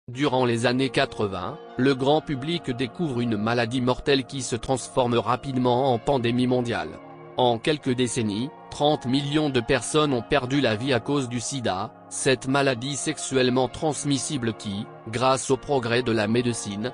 Durant les années 80, le grand public découvre une maladie mortelle qui se transforme rapidement en pandémie mondiale. En quelques décennies, 30 millions de personnes ont perdu la vie à cause du sida, cette maladie sexuellement transmissible qui, grâce au progrès de la médecine,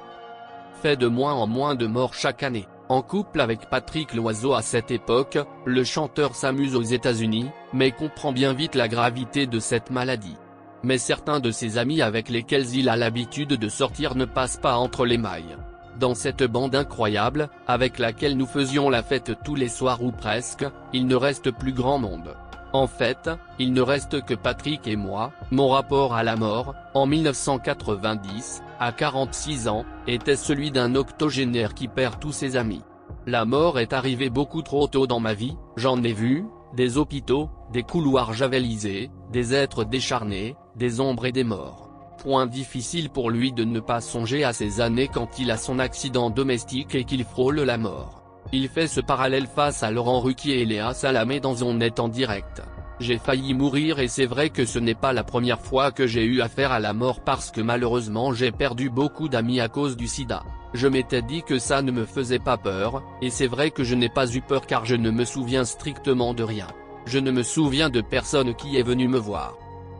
fait de moins en moins de morts chaque année. En couple avec Patrick Loiseau à cette époque, le chanteur s'amuse aux États-Unis, mais comprend bien vite la gravité de cette maladie. Mais certains de ses amis avec lesquels il a l'habitude de sortir ne passent pas entre les mailles. Dans cette bande incroyable, avec laquelle nous faisions la fête tous les soirs ou presque, il ne reste plus grand monde. En fait, il ne reste que Patrick et moi. Mon rapport à la mort, en 1990, à 46 ans, était celui d'un octogénaire qui perd tous ses amis. La mort est arrivée beaucoup trop tôt dans ma vie, j'en ai vu, des hôpitaux, des couloirs javelisés, des êtres décharnés, des ombres et des morts. Point difficile pour lui de ne pas songer à ces années quand il a son accident domestique et qu'il frôle la mort. Il fait ce parallèle face à Laurent Ruquier et Léa Salamé dans On est en direct. J'ai failli mourir et c'est vrai que ce n'est pas la première fois que j'ai eu affaire à la mort parce que malheureusement j'ai perdu beaucoup d'amis à cause du sida. Je m'étais dit que ça ne me faisait pas peur, et c'est vrai que je n'ai pas eu peur car je ne me souviens strictement de rien. Je ne me souviens de personne qui est venue me voir.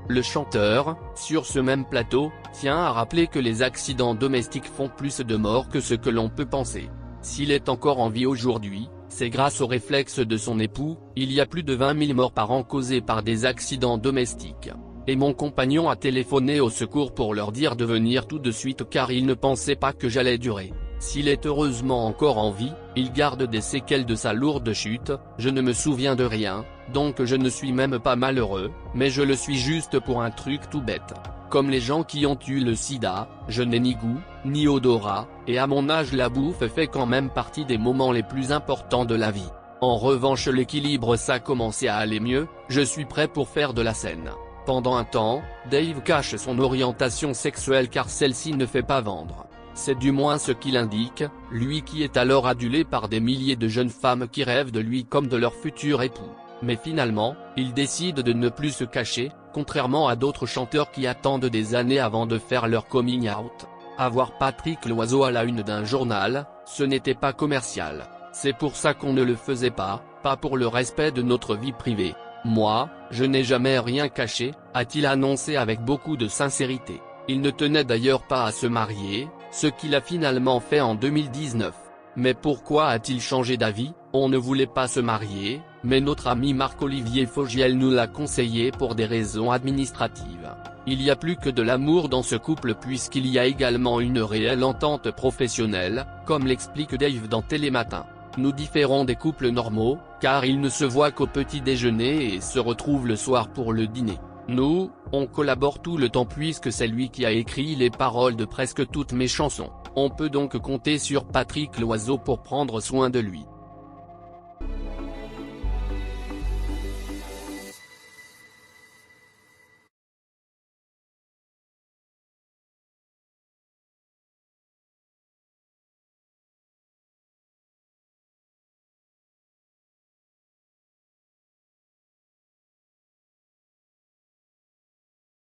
Le chanteur, sur ce même plateau, tient à rappeler que les accidents domestiques font plus de morts que ce que l'on peut penser. S'il est encore en vie aujourd'hui, c'est grâce au réflexe de son époux. Il y a plus de 20 000 morts par an causés par des accidents domestiques. Et mon compagnon a téléphoné au secours pour leur dire de venir tout de suite car il ne pensait pas que j'allais durer. S'il est heureusement encore en vie, il garde des séquelles de sa lourde chute. Je ne me souviens de rien, donc je ne suis même pas malheureux, mais je le suis juste pour un truc tout bête. Comme les gens qui ont eu le sida, je n'ai ni goût, ni odorat, et à mon âge la bouffe fait quand même partie des moments les plus importants de la vie. En revanche l'équilibre ça commençait à aller mieux, je suis prêt pour faire de la scène. Pendant un temps, Dave cache son orientation sexuelle car celle-ci ne fait pas vendre. C'est du moins ce qu'il indique, lui qui est alors adulé par des milliers de jeunes femmes qui rêvent de lui comme de leur futur époux. Mais finalement, il décide de ne plus se cacher, contrairement à d'autres chanteurs qui attendent des années avant de faire leur coming out. Avoir Patrick Loiseau à la une d'un journal, ce n'était pas commercial. C'est pour ça qu'on ne le faisait pas pour le respect de notre vie privée. Moi, je n'ai jamais rien caché, a-t-il annoncé avec beaucoup de sincérité. Il ne tenait d'ailleurs pas à se marier, ce qu'il a finalement fait en 2019. Mais pourquoi a-t-il changé d'avis? On ne voulait pas se marier, mais notre ami Marc-Olivier Fogiel nous l'a conseillé pour des raisons administratives. Il y a plus que de l'amour dans ce couple puisqu'il y a également une réelle entente professionnelle, comme l'explique Dave dans Télématin. Nous différons des couples normaux, car ils ne se voient qu'au petit déjeuner et se retrouvent le soir pour le dîner. Nous, on collabore tout le temps puisque c'est lui qui a écrit les paroles de presque toutes mes chansons. On peut donc compter sur Patrick Loiseau pour prendre soin de lui.